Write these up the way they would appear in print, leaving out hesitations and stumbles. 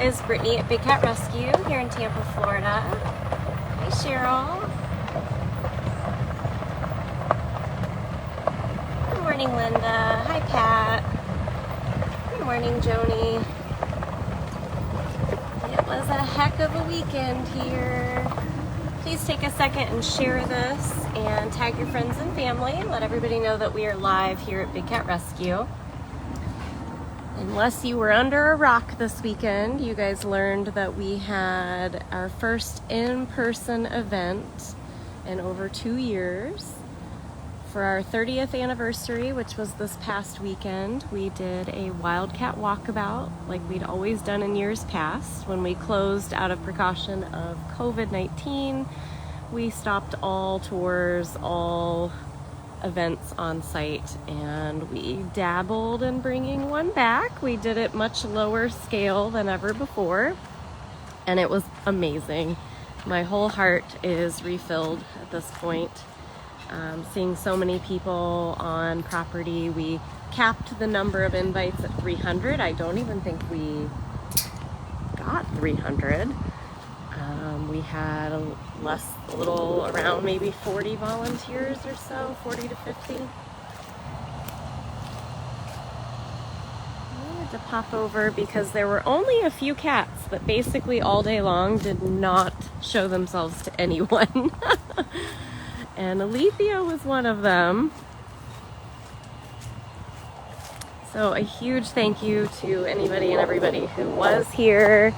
is Brittany at Big Cat Rescue here in Tampa, Florida. Hi, Cheryl. Good morning, Linda. Hi, Pat. Good morning, Joni. It was a heck of a weekend here. Please take a second and share this and tag your friends and family and let everybody know that we are live here at Big Cat Rescue. Unless you were under a rock this weekend, you guys learned that we had our first in-person event in over 2 years. For our 30th anniversary, which was this past weekend, we did a wildcat walkabout like we'd always done in years past. When we closed out of precaution of COVID-19, we stopped all tours, all events on site, and we dabbled in bringing one back. We did it much lower scale than ever before, and it was amazing. My whole heart is refilled at this point. Seeing so many people on property. We capped the number of invites at 300. I don't even think we got 300. We had a little around maybe 40 volunteers or so, 40 to 50. I wanted to pop over because there were only a few cats that basically all day long did not show themselves to anyone. And Alethea was one of them. So a huge thank you to anybody and everybody who was here.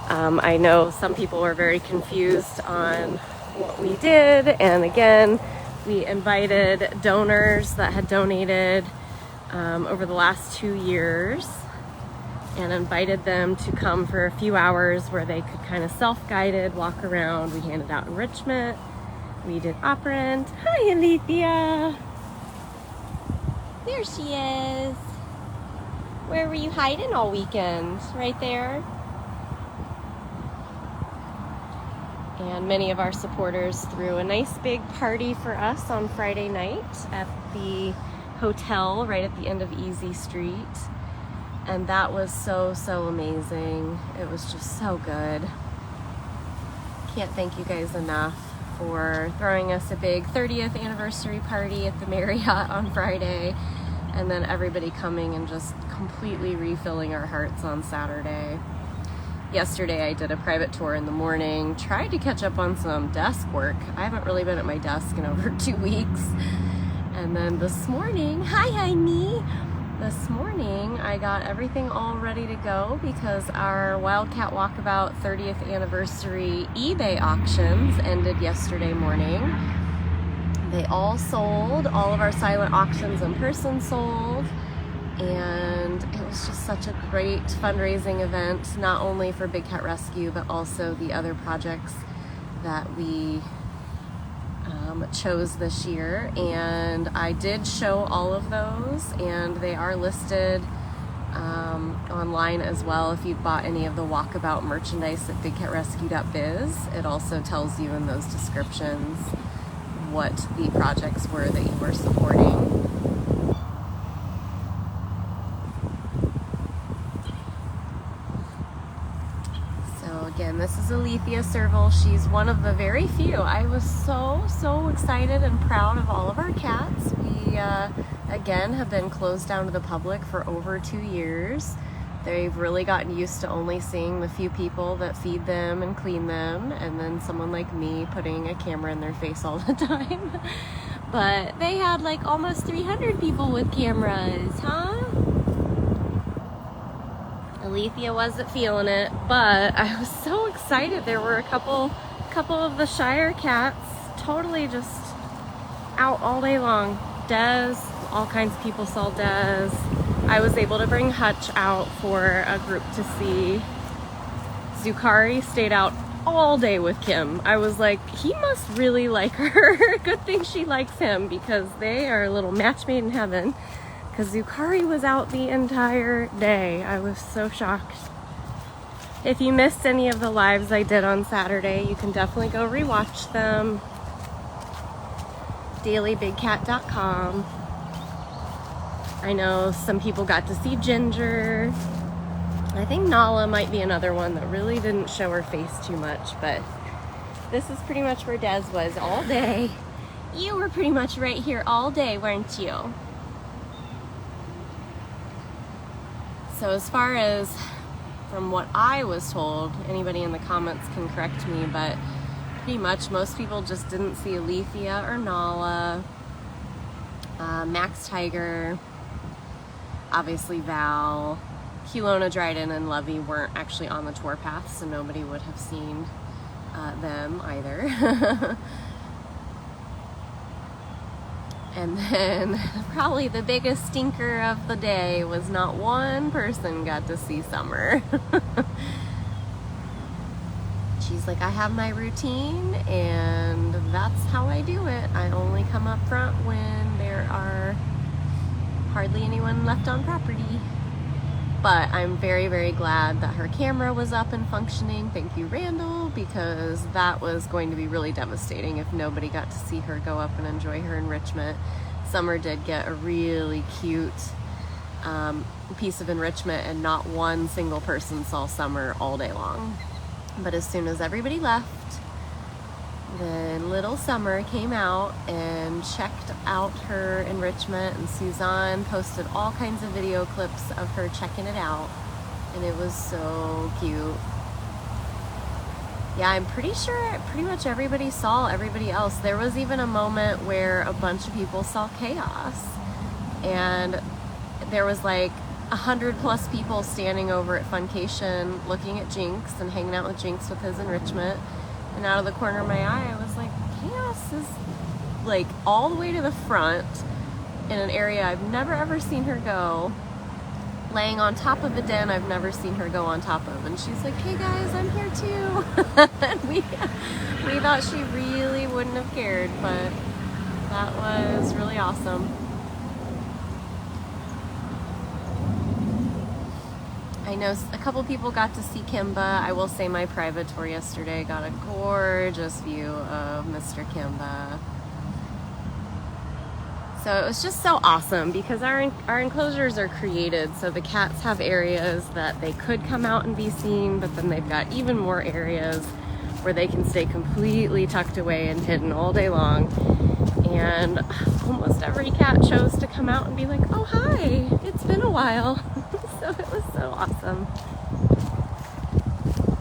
I know some people were very confused on what we did, and again, we invited donors that had donated over the last 2 years and invited them to come for a few hours where they could kind of self-guided walk around. We handed out enrichment, we did operant. Hi, Alethea. There she is. Where were you hiding all weekend? Right there. And many of our supporters threw a nice big party for us on Friday night at the hotel right at the end of Easy Street. And that was so amazing. It was just so good. Can't thank you guys enough for throwing us a big 30th anniversary party at the Marriott on Friday, and then everybody coming and just completely refilling our hearts on Saturday. Yesterday I did a private tour in the morning, tried to catch up on some desk work. I haven't really been at my desk in over 2 weeks. And then this morning, hi honey! This morning I got everything all ready to go because our Wildcat Walkabout 30th anniversary eBay auctions ended yesterday morning. They all sold, all of our silent auctions in person sold. And it was just such a great fundraising event, not only for Big Cat Rescue, but also the other projects that we chose this year. And I did show all of those, and they are listed online as well. If you bought any of the walkabout merchandise at bigcatrescue.biz, it also tells you in those descriptions what the projects were that you were supporting. Again, this is Alethea Servals. She's one of the very few. I was so excited and proud of all of our cats. We, again, have been closed down to the public for over 2 years. They've really gotten used to only seeing the few people that feed them and clean them, and then someone like me putting a camera in their face all the time. But they had like almost 300 people with cameras, huh? Alethea wasn't feeling it, but I was so excited. There were a couple of the Shire cats totally just out all day long. Des, all kinds of people saw Des. I was able to bring Hutch out for a group to see. Zukari stayed out all day with Kim. I was like, he must really like her. Good thing she likes him because they are a little match made in heaven. Because Zukari was out the entire day. I was so shocked. If you missed any of the lives I did on Saturday, you can definitely go rewatch them. dailybigcat.com. I know some people got to see Ginger. I think Nala might be another one that really didn't show her face too much, but this is pretty much where Des was all day. You were pretty much right here all day, weren't you? So as far as from what I was told, anybody in the comments can correct me, but pretty much most people just didn't see Alethea or Nala, Max Tiger, obviously Val, Kelowna, Dryden, and Lovey weren't actually on the tour path, so nobody would have seen them either. And then probably the biggest stinker of the day was not one person got to see Summer. She's like, I have my routine and that's how I do it. I only come up front when there are hardly anyone left on property. But I'm very, very glad that her camera was up and functioning. Thank you, Randall, because that was going to be really devastating if nobody got to see her go up and enjoy her enrichment. Summer did get a really cute piece of enrichment, and not one single person saw Summer all day long. But as soon as everybody left, then little Summer came out and checked out her enrichment, and Suzanne posted all kinds of video clips of her checking it out, and it was so cute. Yeah, I'm pretty sure pretty much everybody saw everybody else. There was even a moment where a bunch of people saw Chaos, and there was like 100+ people standing over at Funcation looking at Jinx and hanging out with Jinx with his enrichment. And out of the corner of my eye, I was like, Chaos is like all the way to the front in an area I've never ever seen her go, laying on top of a den I've never seen her go on top of. And she's like, hey guys, I'm here too. And we thought she really wouldn't have cared, but that was really awesome. I know a couple people got to see Kimba. I will say my private tour yesterday got a gorgeous view of Mr. Kimba. So it was just so awesome because our enclosures are created so the cats have areas that they could come out and be seen, but then they've got even more areas where they can stay completely tucked away and hidden all day long. And almost every cat chose to come out and be like, oh hi, it's been a while. So it was so awesome.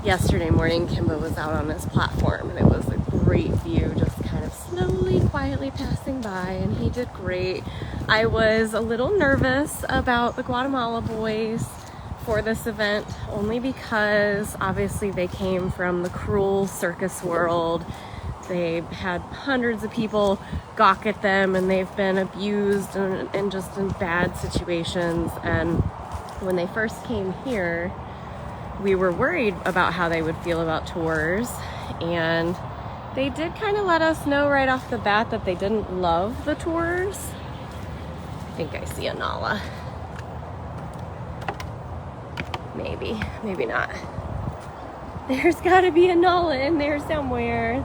Yesterday morning, Kimba was out on his platform, and it was a great view, just kind of slowly, quietly passing by, and he did great. I was a little nervous about the Guatemala boys for this event, only because obviously they came from the cruel circus world. They had hundreds of people gawk at them, and they've been abused and just in bad situations. And when they first came here, we were worried about how they would feel about tours, and they did kind of let us know right off the bat that they didn't love the tours. I think I see a Nala. Maybe not. There's gotta be a Nala in there somewhere.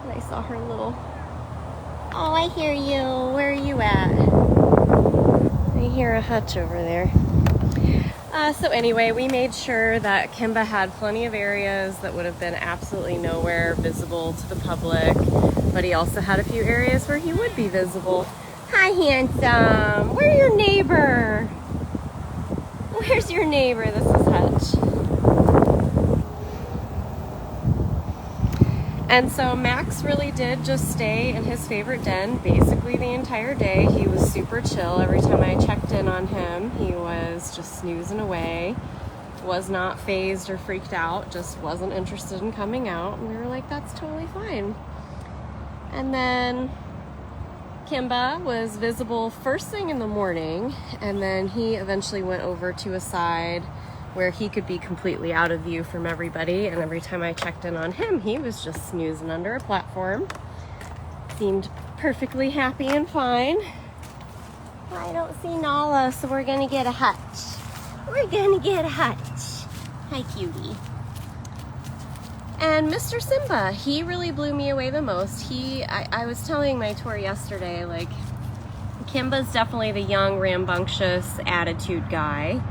I saw her little, oh, I hear you. Where are you at? I hear a hutch over there. So anyway, we made sure that Kimba had plenty of areas that would have been absolutely nowhere visible to the public, but he also had a few areas where he would be visible. Hi, handsome. Where's your neighbor? Where's your neighbor? This is Hutch. And so Max really did just stay in his favorite den basically the entire day. He was super chill. Every time I checked in on him, he was just snoozing away. Was not phased or freaked out, just wasn't interested in coming out. And we were like, that's totally fine. And then Kimba was visible first thing in the morning, and then he eventually went over to a side where he could be completely out of view from everybody, and every time I checked in on him, he was just snoozing under a platform. Seemed perfectly happy and fine. I don't see Nala, so we're gonna get a Hutch. We're gonna get a Hutch. Hi, cutie. And Mr. Simba, he really blew me away the most. I was telling my tour yesterday, like, Kimba's definitely the young, rambunctious attitude guy.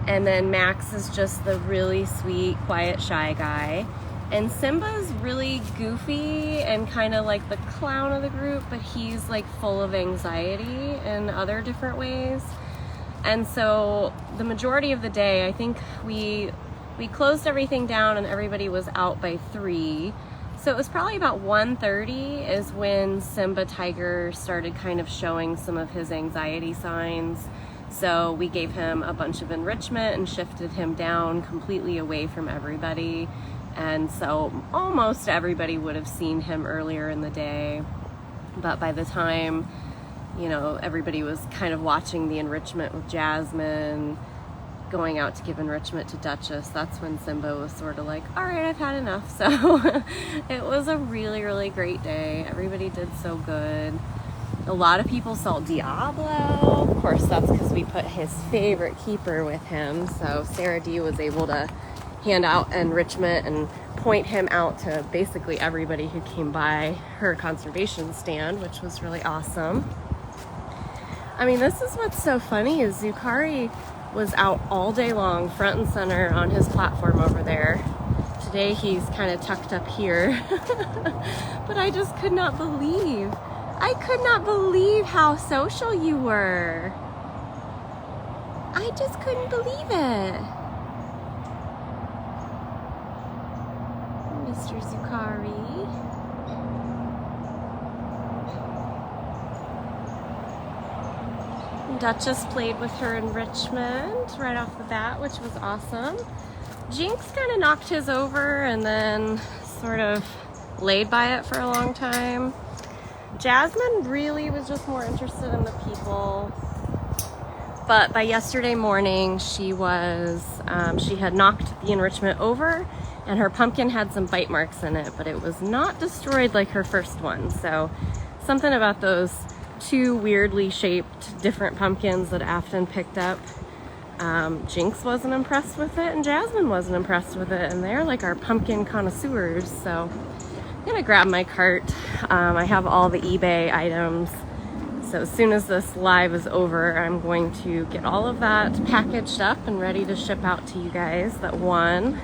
And then Max is just the really sweet, quiet, shy guy. And Simba's really goofy and kind of like the clown of the group, but he's like full of anxiety in other different ways. And so the majority of the day, I think we closed everything down and everybody was out by 3. So it was probably about 1:30 is when Simba Tiger started kind of showing some of his anxiety signs. So we gave him a bunch of enrichment and shifted him down completely away from everybody. And so almost everybody would have seen him earlier in the day. But by the time, you know, everybody was kind of watching the enrichment with Jasmine, going out to give enrichment to Duchess, that's when Simba was sort of like, all right, I've had enough. So it was a really, really great day. Everybody did so good. A lot of people saw Diablo. Of course, that's because we put his favorite keeper with him. So Sarah D was able to hand out enrichment and point him out to basically everybody who came by her conservation stand, which was really awesome. I mean, this is what's so funny is Zukari was out all day long, front and center on his platform over there. Today he's kind of tucked up here. But I just could not believe how social you were. I just couldn't believe it. Mr. Zukari. Duchess played with her enrichment right off the bat, which was awesome. Jinx kind of knocked his over and then sort of laid by it for a long time. Jasmine really was just more interested in the people. But by yesterday morning, she had knocked the enrichment over and her pumpkin had some bite marks in it, but it was not destroyed like her first one. So something about those 2 weirdly shaped different pumpkins that Afton picked up. Jinx wasn't impressed with it and Jasmine wasn't impressed with it, and they're like our pumpkin connoisseurs. So I'm gonna grab my cart. I have all the eBay items. So as soon as this live is over, I'm going to get all of that packaged up and ready to ship out to you guys that won.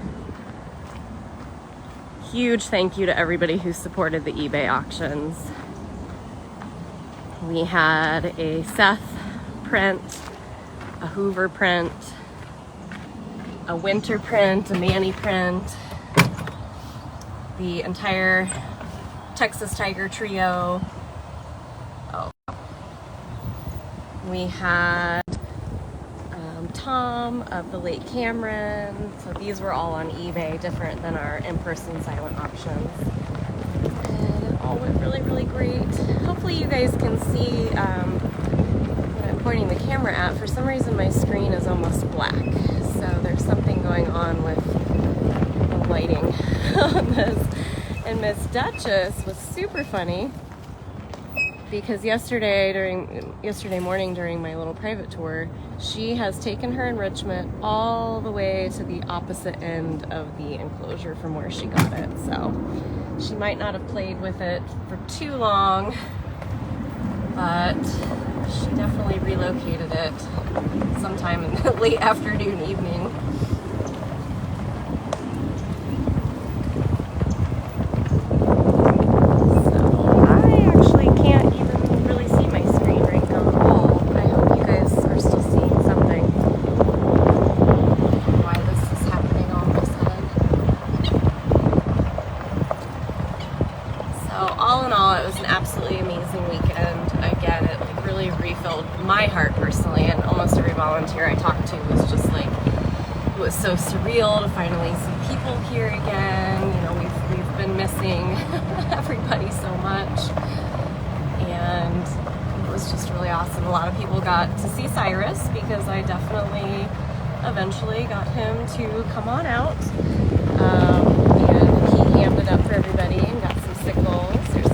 Huge thank you to everybody who supported the eBay auctions. We had a Seth print, a Hoover print, a Winter print, a Manny print, the entire Texas Tiger trio. Oh. We had Tom of the Lake Cameron. So these were all on eBay, different than our in-person silent auctions. And it all went really, really great. Hopefully you guys can see what I'm pointing the camera at. For some reason my screen is almost black. So there's something going on with the lighting on this. And Miss Duchess was super funny because yesterday morning during my little private tour, she has taken her enrichment all the way to the opposite end of the enclosure from where she got it. So she might not have played with it for too long, but she definitely relocated it sometime in the late afternoon, evening. My heart personally, and almost every volunteer I talked to was just like, it was so surreal to finally see people here again. You know, we've been missing everybody so much, and it was just really awesome. A lot of people got to see Cyrus because I definitely eventually got him to come on out, and he hammed it up for everybody and got some signals. There's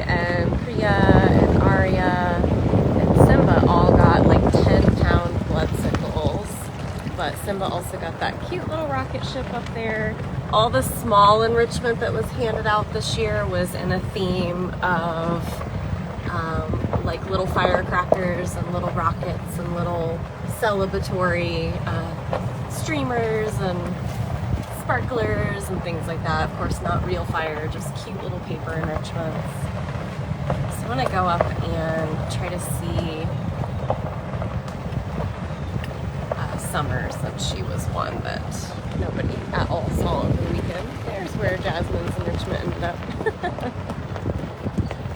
and Arya and Simba all got like 10-pound blood sickles, but Simba also got that cute little rocket ship up there. all the small enrichment that was handed out this year was in a theme of like little firecrackers and little rockets and little celebratory streamers and sparklers and things like that. Of course, not real fire, just cute little paper enrichments. So I want to go up and try to see Summer, since she was one that nobody at all saw over the weekend. There's where Jasmine's enrichment ended up.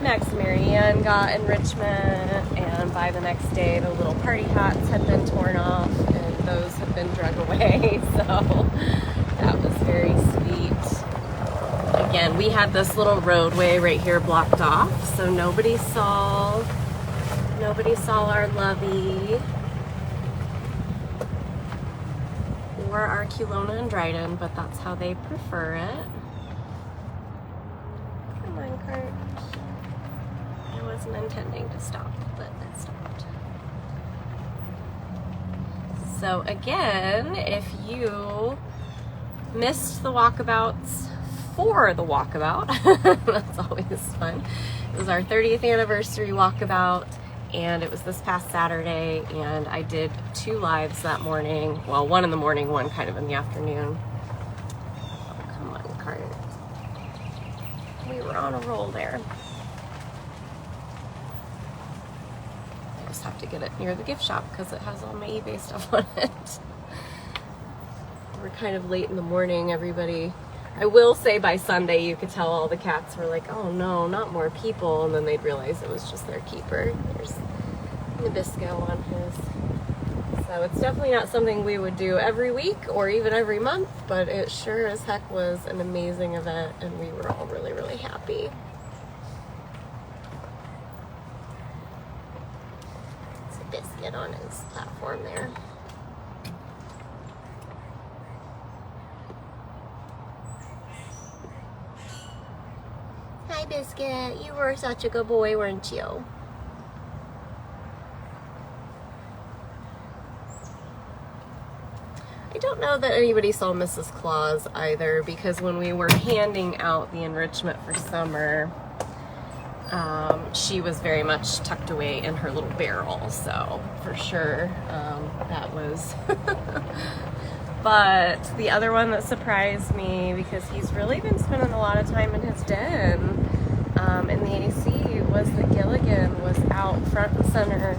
Max and Marianne got enrichment, and by the next day the little party hats had been torn off and those had been drug away, so that was very sweet. Again, we had this little roadway right here blocked off, so nobody saw our lovey or our Kelowna and Dryden, but that's how they prefer it. Come on, Kurt. I wasn't intending to stop, but it stopped. So again, if you missed the walkabouts for the walkabout, that's always fun. It was our 30th anniversary walkabout, and it was this past Saturday, and I did 2 lives that morning. Well, one in the morning, one kind of in the afternoon. Oh, come on, Cart. We were on a roll there. I just have to get it near the gift shop because it has all my eBay stuff on it. We're kind of late in the morning, everybody. I will say by Sunday you could tell all the cats were like, oh no, not more people, and then they'd realize it was just their keeper. There's Nabisco on his. So it's definitely not something we would do every week or even every month, but it sure as heck was an amazing event, and we were all really, really happy. It's a biscuit on his platform there. Hi, Biscuit. You were such a good boy, weren't you? I don't know that anybody saw Mrs. Claus either, because when we were handing out the enrichment for Summer, she was very much tucked away in her little barrel, so for sure that was... But the other one that surprised me, because he's really been spending a lot of time in his den in the AC, was that Gilligan was out front and center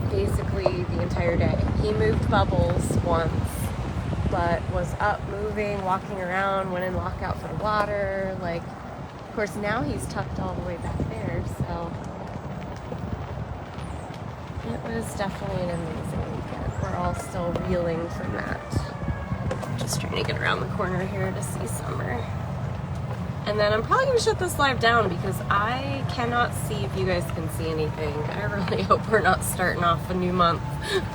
basically the entire day. He moved Bubbles once, but was up moving, walking around, went in lockout for water. Like, of course, now he's tucked all the way back there, so it was definitely an amazing weekend. We're all still reeling from that. Just trying to get around the corner here to see Summer. And then I'm probably going to shut this live down because I cannot see if you guys can see anything. I really hope we're not starting off a new month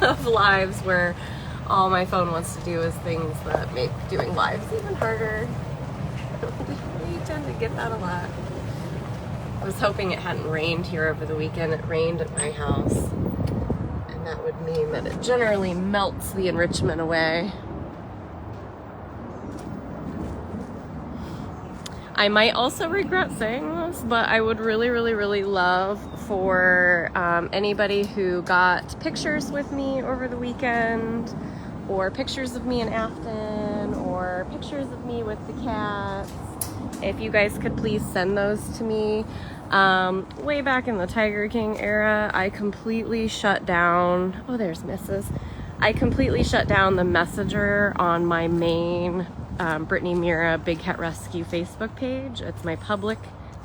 of lives where all my phone wants to do is things that make doing lives even harder. We tend to get that a lot. I was hoping it hadn't rained here over the weekend. It rained at my house, and that would mean that it generally melts the enrichment away. I might also regret saying this, but I would really, really, really love for anybody who got pictures with me over the weekend, or pictures of me in Afton, or pictures of me with the cats, if you guys could please send those to me. Way back in the Tiger King era, I completely shut down, oh, there's Mrs. I completely shut down the messenger on my main Brittany Mira Big Cat Rescue Facebook page. It's my public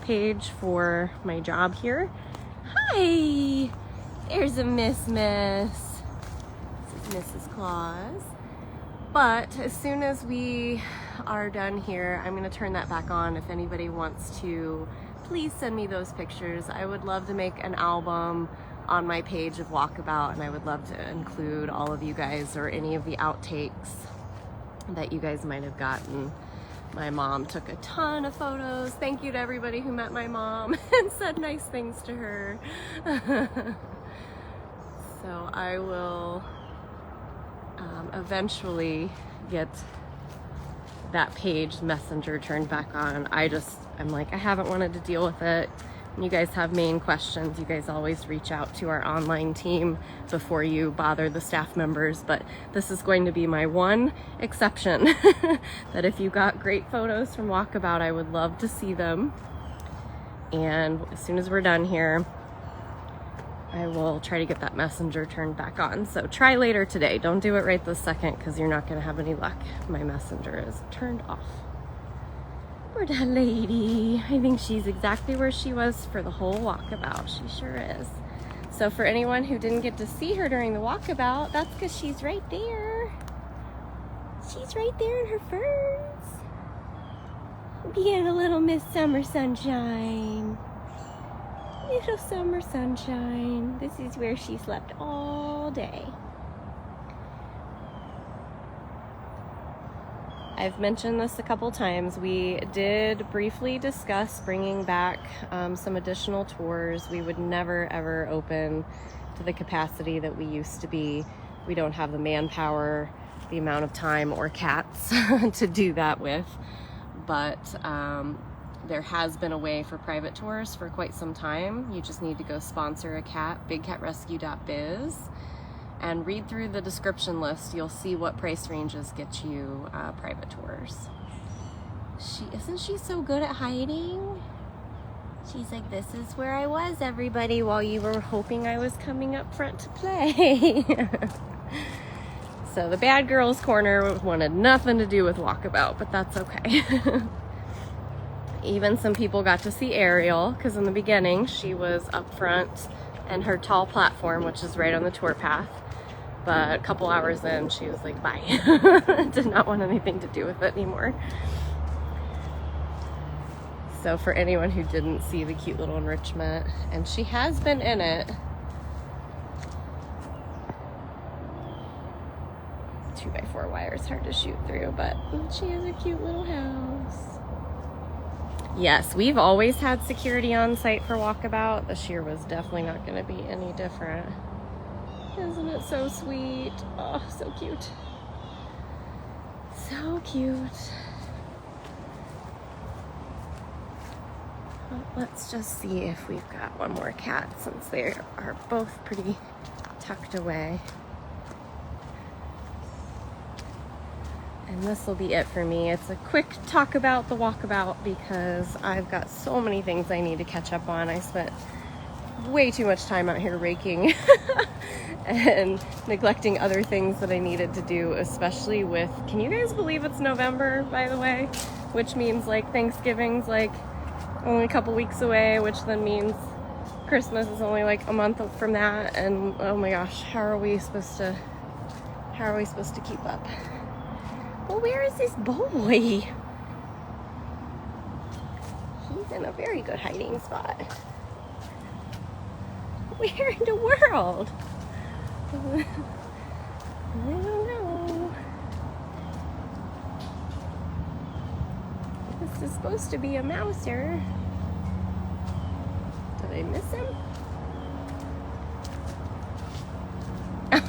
page for my job here. Hi! There's a Miss. This is Mrs. Claus. But as soon as we are done here, I'm going to turn that back on. If anybody wants to, please send me those pictures. I would love to make an album on my page of Walkabout, and I would love to include all of you guys or any of the outtakes that you guys might have gotten. My mom took a ton of photos. Thank you to everybody who met my mom and said nice things to her. So I will eventually get that page Messenger turned back on. I'm like, I haven't wanted to deal with it. When you guys have main questions, you guys always reach out to our online team before you bother the staff members, but this is going to be my one exception that if you got great photos from Walkabout, I would love to see them. And as soon as we're done here, I will try to get that Messenger turned back on. So try later today. Don't do it right this second because you're not going to have any luck. My Messenger is turned off. Poor that lady. I think she's exactly where she was for the whole Walkabout. She sure is. So for anyone who didn't get to see her during the Walkabout, that's because she's right there. She's right there in her ferns. Being a little Miss Summer Sunshine. Little Summer Sunshine. This is where she slept all day. I've mentioned this a couple times. We did briefly discuss bringing back some additional tours. We would never ever open to the capacity that we used to be. We don't have the manpower, the amount of time, or cats to do that with. But there has been a way for private tours for quite some time. You just need to go sponsor a cat, bigcatrescue.biz, and read through the description list. You'll see what price ranges get you private tours. Isn't she so good at hiding? She's like, this is where I was, everybody, while you were hoping I was coming up front to play. So the bad girls corner wanted nothing to do with Walkabout, but that's okay. Even some people got to see Ariel, because in the beginning she was up front and her tall platform, which is right on the tour path. But a couple hours in, she was like, bye. Did not want anything to do with it anymore. So for anyone who didn't see the cute little enrichment, and she has been in it. 2x4 wire is hard to shoot through, but she has a cute little house. Yes, we've always had security on site for Walkabout. This year was definitely not going to be any different. Isn't it so sweet? Oh, so cute. So cute. Well, let's just see if we've got one more cat, since they are both pretty tucked away. And this will be it for me. It's a quick talk about the Walkabout because I've got so many things I need to catch up on. I spent way too much time out here raking and neglecting other things that I needed to do, especially with, can you guys believe it's November, by the way? Which means like Thanksgiving's like only a couple weeks away, which then means Christmas is only like a month from that. And oh my gosh, how are we supposed to keep up? Well, where is this boy? He's in a very good hiding spot. Where in the world? I don't know. This is supposed to be a mouser. Did I miss him?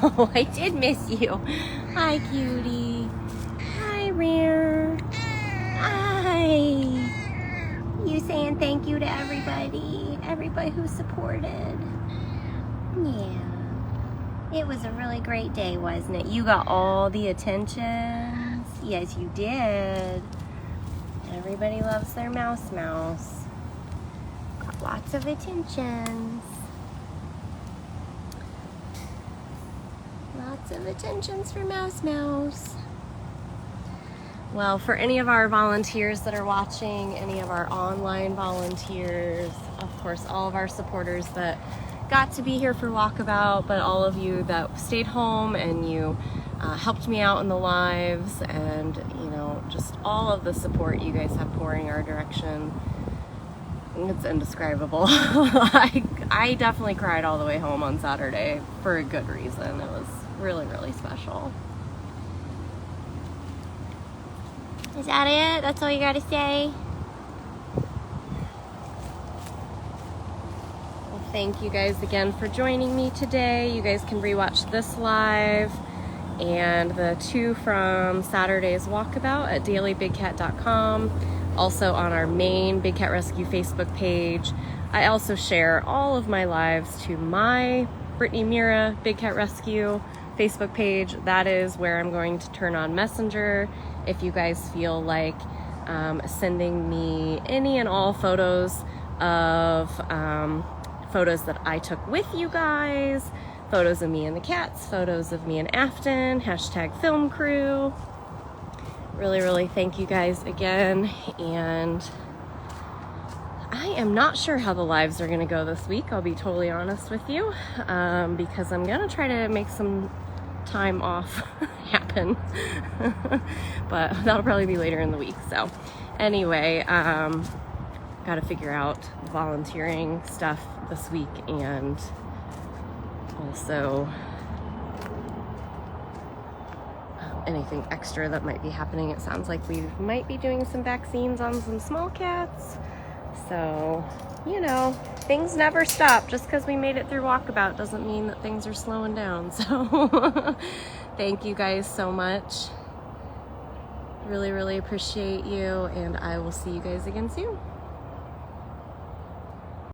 Oh, I did miss you. Hi, cutie. Hi, Rare. Hi. You saying thank you to everybody who supported. Yeah. It was a really great day, wasn't it? You got all the attentions. Yes, you did. Everybody loves their mouse. Got lots of attentions. Lots of attentions for Mouse. Well, for any of our volunteers that are watching, any of our online volunteers, of course, all of our supporters that got to be here for Walkabout, but all of you that stayed home and you helped me out in the lives, and you know, just all of the support you guys have pouring our direction. It's indescribable. I definitely cried all the way home on Saturday for a good reason. It was really, really special. Is that it? That's all you gotta say? Thank you guys again for joining me today. You guys can rewatch this live and the 2 from Saturday's walkabout at dailybigcat.com, also on our main Big Cat Rescue Facebook page. I also share all of my lives to my Brittany Mira Big Cat Rescue Facebook page. That is where I'm going to turn on Messenger if you guys feel like sending me any and all photos of photos that I took with you guys, photos of me and the cats, photos of me and Afton, #film crew. Really thank you guys again, and I am not sure how the lives are gonna go this week, I'll be totally honest with you, because I'm gonna try to make some time off happen, but that'll probably be later in the week. So anyway, gotta figure out volunteering stuff this week, and also anything extra that might be happening. It sounds like we might be doing some vaccines on some small cats, so you know, things never stop. Just because we made it through walkabout doesn't mean that things are slowing down. So thank you guys so much. Really appreciate you, and I will see you guys again soon.